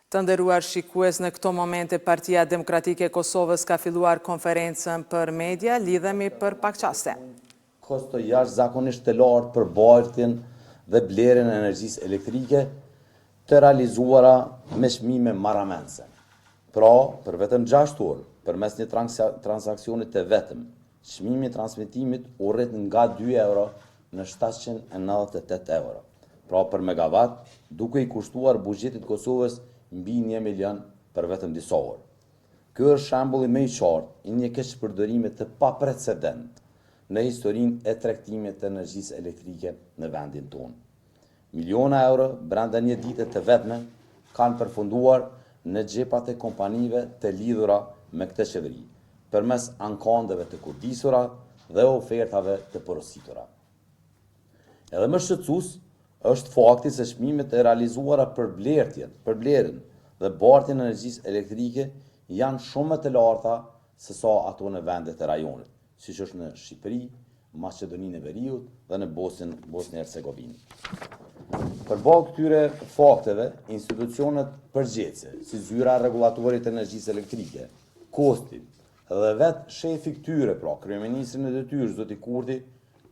Të nderuar shikues, në këto momente Partia Demokratike e Kosovës ka filluar konferencën për media, lidhemi për pak qaste. Kosto jashtëzakonisht të lartë për bartjen dhe blerjen e energjisë elektrike të realizuara me çmime marramense. Pra, për vetëm 6 orë, përmes një transakcioni të vetëm, çmimi i transmetimit u rrit nga 2 euro në 798 euro. Pra për megawatt, duke i kushtuar buxhetit Kosovës mbi 1 milion për vetëm disa orë. Ky është shembulli më i qartë i një keqpërdorimi të paprecedent në historinë e tregtimit të energjisë elektrike në vendin tonë. Miliona euro brenda një dite të vetme kanë përfunduar në xhepat e kompanive të lidhura me këtë qeveri, përmes ankondeve të kurdisura dhe ofertave të porositura. Edhe më shqetësues është fakti se çmimet e realizuara për blerjen dhe bartjen e energjisë elektrike janë shumë më të larta se sa ato në vendet e rajonit, siç është në Shqipëri, Maqedoninë e Veriut dhe në Bosnjë-Hercegovinë. Përballë këtyre fakteve, institucionet përgjithëse, si zyra rregullatorit të energjisë elektrike, Kosti dhe vetë shefi këtyre, pra kryeministri në detyrë zoti Kurti,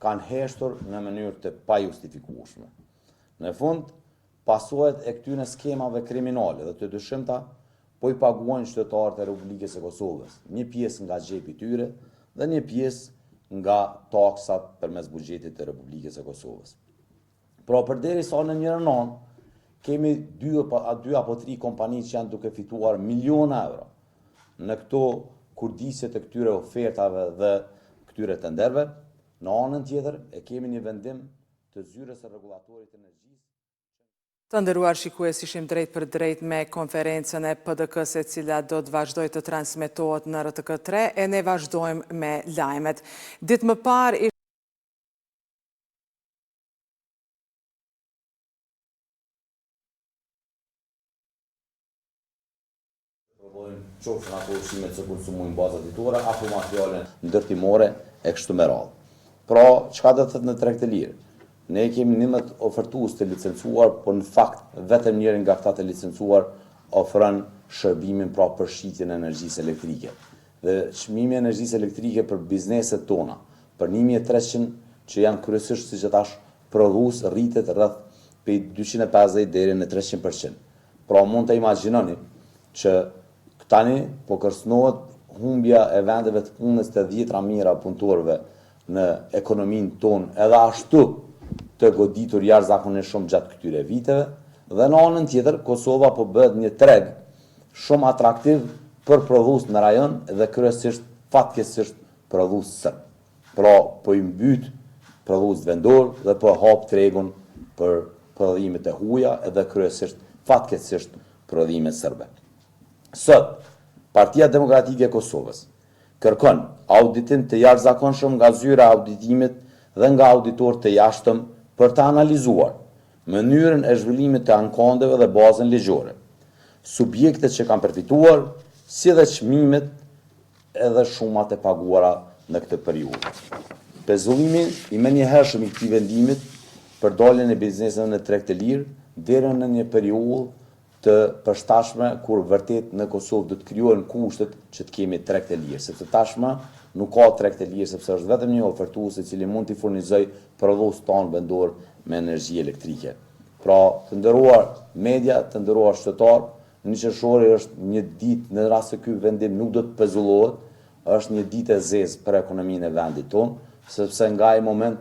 kanë heshtur në mënyrë të pajustifikueshme. Në fund, pasojat e këtyre skemave kriminale dhe të dëshimta po i paguajnë qytetarët e Republikës së Kosovës, një pjesë nga xhepi i tyre dhe një pjesë nga taksat përmes buxhetit të Republikës së Kosovës. Pra përderisa në njërin anë kemi 2 apo 3 kompani që janë duke fituar miliona euro në këto kurdisje të këtyre ofertave dhe këtyre tenderëve, në anën tjetër e kemi një vendim të zyrës së rregullatorit të energjisë. Të nderuar shikues, ishim drejt për drejt me konferencën e PDK-s e cila do të vazhdojë të transmetohet në RTK3 e ne vazhdojmë me lajmet. Ditë më parë qofshin ato ushqimet që konsumojnë baza ditore, apo materiale ndërtimore e kështu me radhë. Pra, çka do të thotë në treg të lirë? Ne kemi 11 ofertues të licencuar, por në fakt vetëm njëri nga këta të licencuar ofron shërbimin pra për shitjen e energjisë elektrike. Dhe çmimi i energjisë elektrike për bizneset tona, për 1300 që janë kryesisht siç e thash prodhues, rritet rreth prej 250 deri në 300%. Pra mund të imagjinoni që tani po kërcënohet humbja e vendeve të punës të 10.000 punëtorëve në ekonominë tonë, edhe ashtu të goditur jashtëzakonisht shumë gjatë këtyre viteve, dhe në anën tjetër Kosova po bëhet një treg shumë atraktiv për prodhues në rajon dhe kryesisht fatkeqësisht prodhues serb. Pra po i mbyt prodhues vendor dhe po hap tregun për prodhimet e huaja edhe kryesisht fatkeqësisht prodhimet serbe. Sot, Partia Demokratike e Kosovës kërkon auditim të jashtëzakonshëm nga zyra e auditimit dhe nga auditorë të jashtëm për të analizuar mënyrën e zhvillimit të ankondeve dhe bazën ligjore, subjektet që kanë përfituar, si dhe çmimet edhe shumat e paguara në këtë periudhë. Pezullimi i menjëhershëm i këtij vendimit për daljen e bizneseve në treg të lirë deri në një periudhë të përshtatshme kur vërtet në Kosovë do të krijohen kushtet që të kemi treg të lirë, sepse tashmë nuk ka treg të lirë sepse është vetëm një ofertues i cili mund t'i furnizojë prodhues tonë vendor me energji elektrike. Pra, të nderuar media, të nderuar qytetar, në qershori është një ditë në rast se ky vendim nuk do të pezullohet, është një ditë e zezë për ekonominë e vendit tonë, sepse nga ai moment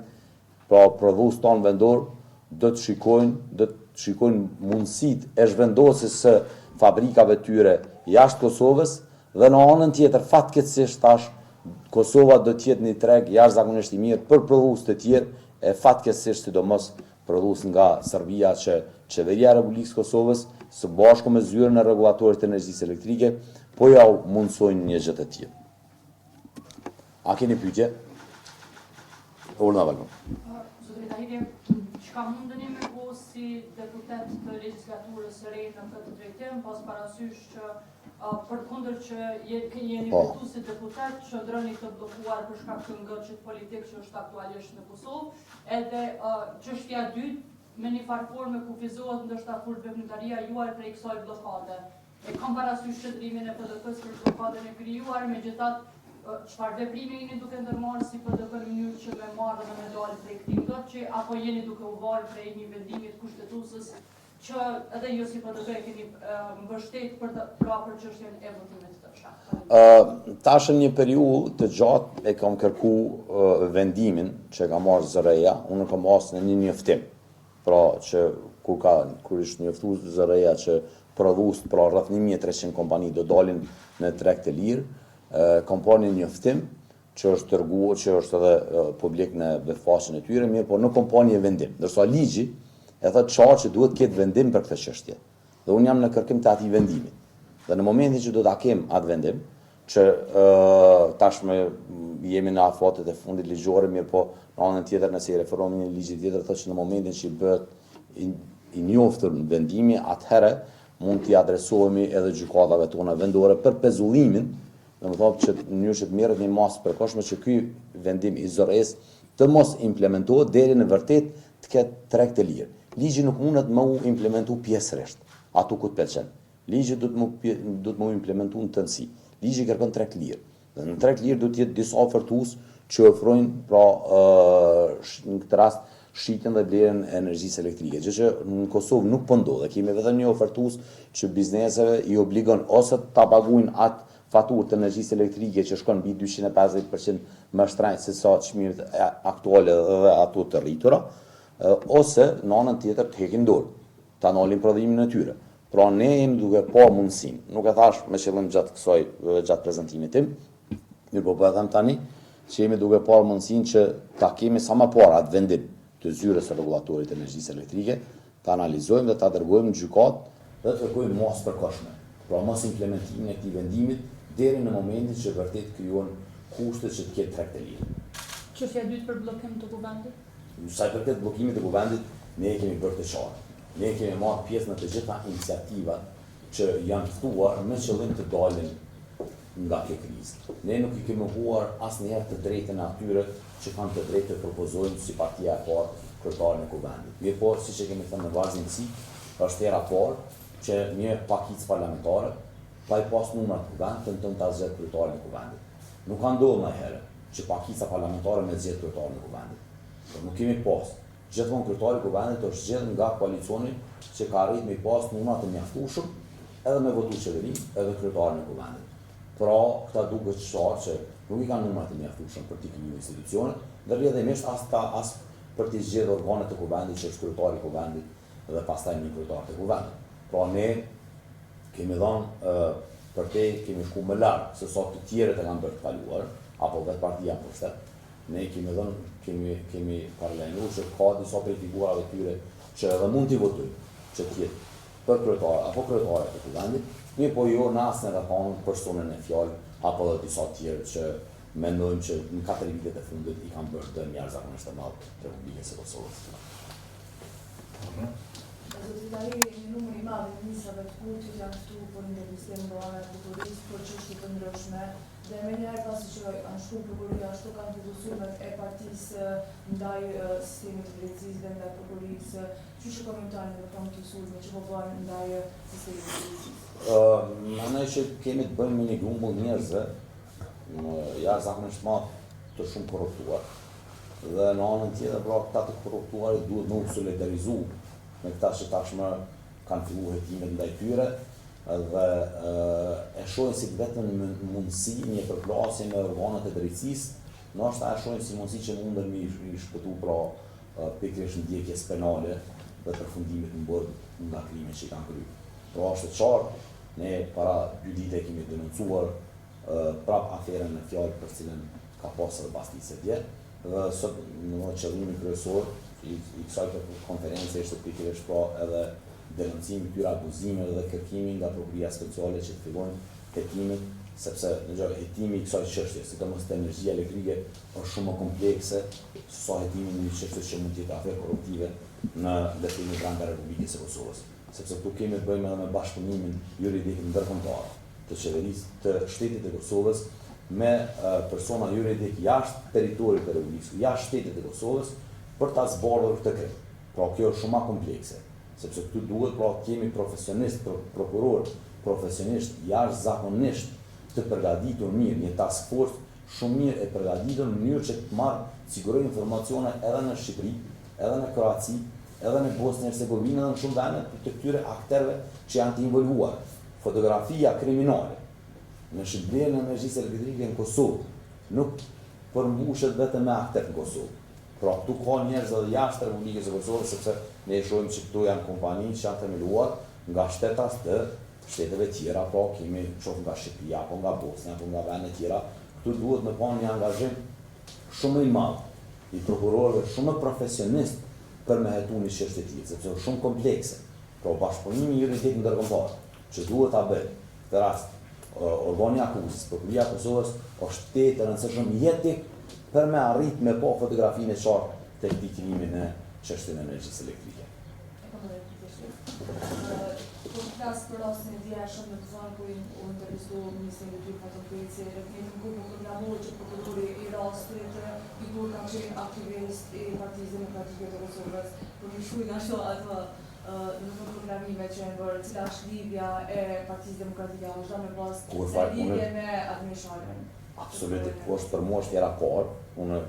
pra prodhues tonë vendor do të shikojnë mundësitë e zhvendosjes së fabrikave tyre jashtë Kosovës dhe në anën tjetër fatkeqësisht tash Kosova do të jetë një treg jashtëzakonisht i mirë për prodhues të tjerë e fatkeqësisht sidomos prodhues nga Serbia që qeveria e Republikës Kosovës së bashku me zyrën e rregullatorit të energjisë elektrike po ja mundsojnë një gjë të tillë. A keni pyetje? Urna valon. Çka mundeni me bo si deputet të legjislaturës së re në këtë drejtim, pas parasysh që përkundër që jeni vetu si deputet, qëndroni të bllokuar për shkak të ngërçit politik që është aktualisht në Kosovë, edhe çështja e dytë, me një farë forme kufizohet ndoshta kur veprimtaria juaj prej kësaj bllokade. E kam parasysh qëndrimin e PDK-s për bllokadën e krijuar, megjithatë çfarë veprime jeni duke ndërmarrë si PDK në mënyrë që me marrë dhe me dalë prej këtij blokçi, apo jeni duke u varë prej një vendimi të kushtetuesës që edhe ju si PDK e keni mbështet për çështjen e votimit të fshatë? Tash në një periudhë të gjatë e kam kërku vendimin që ka marrë ZRE-ja, unë kam pasur në një njoftim. Pra që kur ishte njoftuar ZRE-ja që prodhues pra rreth 1300 kompani do dalin në treg të lirë, kam parë një njoftim që është dërguar, që është edhe publik në faqen e tyre, mirë, por nuk kam parë një vendim. Ndërsa ligji e thotë qartë që duhet të ketë vendim për këtë çështje. Dhe unë jam në kërkim të atij vendimi. Dhe në momentin që do ta kem atë vendim, që tashmë jemi në afatet e fundit ligjore, mirë, po në anën tjetër nëse i referohemi në ligjin tjetër thotë që në momentin që i bëhet i njoftur vendimi, atëherë mund t'i adresohemi edhe gjykatave tona vendore për pezullimin, domethënë që në mënyrë që të merret një masë përkohshme që ky vendim i ZRE-s të mos implementohet deri në vërtet të ketë treg të lirë. Ligji nuk mundet më u implementu pjesërisht, atu ku të pëlqen. Ligji duhet më implementu në tënësi. Ligji kërkon treg të lirë. Dhe në treg të lirë duhet të jetë disa ofertues që ofrojnë pra në këtë rast shitjen dhe blerjen e energjisë elektrike, gjë që në Kosovë nuk po ndodh. Kemi vetëm një ofertues që bizneseve i obligon ose ta paguajnë atë faturë të energjisë elektrike që shkon mbi 250% më shtrenjtë se sa çmimet aktuale dhe ato të rritura, ose në anën tjetër të hekin dorë, ta ndalin prodhimin e tyre. Pra ne jemi duke pa mundësinë, nuk e thash me qëllim gjatë prezantimit tim, mirë po e them tani, që jemi duke pa mundësinë që ta kemi sa më parë atë vendim të zyrës së rregullatorit të energjisë elektrike, ta analizojmë dhe ta dërgojmë në gjykatë dhe të kërkojmë masë përkohshme. Pra mos implementimin e këtij vendimit deri në momentin që vërtet krijohen kushtet që të ketë treg të lirë. Çështja e dytë për bllokim të kuvendit? Sa i përket bllokimit të kuvendit, ne e kemi bërë të qartë. Ne kemi marrë pjesë në të gjitha iniciativat që janë ftuar me qëllim të dalin nga kjo krizë. Ne nuk i kemi huar asnjëherë të drejtën e atyre që kanë të drejtë të propozojnë si partia e parë kryetarin e kuvendit. Mirë po, siç e kemi thënë në vazhdimsi, është hera parë që një pakicë parlamentare pa i pas numrat kuvend të nëtën të zgjedh kryetarin e kuvendit. Nuk ka ndodhur ndonjëherë që pakica parlamentare me zgjedh kryetarin e kuvendit. Nuk kemi pas. Gjithmonë kryetari i kuvendit është zgjedhur nga koalicioni që ka arritur me i pas numrat të mjaftueshëm edhe me votu qeverinë edhe kryetarin e kuvendit. Pra, këta duket qartë që nuk i kanë numrat të mjaftueshëm për të krijuar institucionet, dhe rrjedhimisht as për të zgjedhur organet e kuvendit që është kryetari i kuvendit dhe pastaj një kryetar të kuvendit. Pra ne kemi dhënë për te kemi shku më larg se sa të tjerët e kanë bërë të kaluar, apo vetë partia për shtet. Ne kemi paralajmëruar që ka disa prej figurave tyre që edhe mund t'i votojnë, që t'jetë për kryetar apo kryetare të kuvendit, mirë po jo në asnjë rrethon personën e fjalë apo edhe disa tjerë që mendojmë që në 4 vitet e fundit i kanë bërë dëm jashtëzakonisht të madh Republikës së Kosovës. Zotëtari, një numër i madh i ministrave të kultit janë ftuar për intervistim në anën e prokurisë për çështje të ndryshme dhe me njëherë pasi që kanë shkuar prokuria, ashtu kanë vendosumet e partisë ndaj sistemit të drejtësisë dhe ndaj prokurisë. Çu komentoni në fund të sulmit që po bëhen ndaj sistemit të drejtësisë? Mendoj që kemi të bëjmë me një grumbull njerëzve jashtëzakonisht madh të shumë korruptuar. Dhe në anën tjetër, pra këta të korruptuarit duhet më solidarizu me këta që tashmë kanë filluar hetimet ndaj tyre dhe e shohin si vetëm mundësi një përplasje me organet e drejtësisë, ndoshta e shohin si mundësi që mundën me i shpëtu pra pikërisht ndjekjes penale dhe përfundimit në burg nga krimet që kanë kryer. Pra është e qartë, ne para 2 ditë kemi denoncuar prap aferën në fjalë për cilën ka pasur bastisë dje dhe sot në qëllimi kryesor i kësaj konference ishte pikërisht pra edhe denoncimi këtyre abuzimeve dhe kërkimi nga prokuria speciale që të fillojnë hetimin, sepse hetimi i kësaj çështje, sidomos te energjia elektrike, është shumë më komplekse se sa hetimi në një çështje që mund të jetë afer korruptive në veprimin brenda Republikës së Kosovës. Sepse këtu kemi të bëjmë edhe me bashkëpunimin juridik ndërkombëtar të qeverisë të shtetit të Kosovës me persona juridik jashtë territorit të Republikës, jashtë shtetit të Kosovës, për ta zbardhur këtë krim. Pra kjo është shumë ma komplekse, sepse këtu duhet pra kemi profesionist, prokuror, profesionisht, jashtëzakonisht të përgatitur mirë, një task force shumë mirë e përgatitur në mënyrë që të marrë siguroj informacione edhe në Shqipëri, edhe në Kroaci, edhe në Bosnjë Hercegovinë, edhe në shumë vende të këtyre akterëve që janë të involvuar. Fotografia kriminale në Shqipëri në energjisë elektrike në Kosovë nuk përmbushet vetëm me akterë në Kosovë. Pra këtu ka njerëz edhe jashtë Republikës së Kosovës, sepse ne e shohim që këtu janë kompani që janë themeluar nga shtetas të shteteve tjera, pra kemi shoh nga Shqipëria, apo nga Bosnja, apo nga vende tjera. Këtu duhet me pa një angazhim shumë i madh i prokurorëve, shumë profesionist për me hetu një çështje të tillë, sepse është shumë komplekse. Pra bashkëpunimi juridik ndërkombëtar që duhet ta bëjë këtë rast organi akuzës, prokuria e Kosovës është të rëndësishëm jetik për me arrit me po fotografinë e qartë të këtij krimit në çështjen e energjisë elektrike. Po flas për rastin e djeshëm në të zonë ku u intervistu ministrin e dytë Fatën Peci, kemi një grup programor që prokurori i rastit i kur ka qenë aktivist i Partisë Demokratike të Kosovës, për një shkruaj nga ato në programime që janë bërë, cila është lidhja e Partisë Demokratike, a është me pas lidhje me administratorën? Absolutisht, po është për mua është tjera parë, unë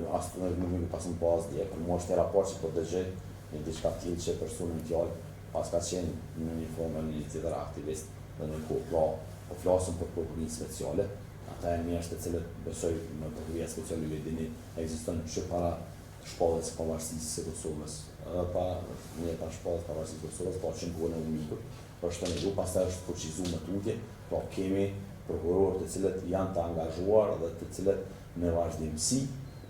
nuk pasëm pas dje, për mua është tjera parë që po dëgjoj një diçka tillë që personin fjalë pas ka qenë në një formë një tjetër aktivist dhe në kohë pra po flasim për prokurin speciale. Ata e njerëz të cilët besoj në prokuria speciale ju e dini ekziston që para shpalljes së pavarësisë së Kosovës, edhe pa shpalljes pavarësisë së Kosovës, pa që në kohën e UNIK-ut, është të negru, pastaj është fuqizuar më tutje, pra kemi prokurorë të cilët janë të angazhuar dhe të cilët në vazhdimsi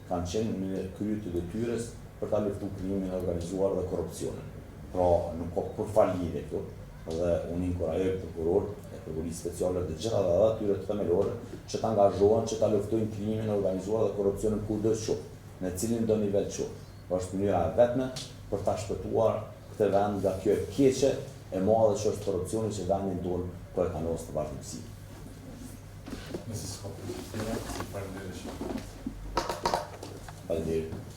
kanë qenë në krye të detyrës për ta luftuar krimin e organizuar dhe korrupsionin. Pra nuk ka kur falire këtu, dhe unë inkurajoj prokurorët e prokurisë speciale dhe gjitha dhe atyre të themelore që të angazhohen që ta luftojnë krimin e organizuar dhe korrupsionin kudo që qoftë, në cilin do nivel qoftë. Është mënyra e vetme për ta shpëtuar këtë vend nga kjo e keqe e madhe që është korrupsioni që vendin tonë po e kanos të vazhdimsi. Nëse s'ka përgjithësia, si faleminderit. Faleminderit.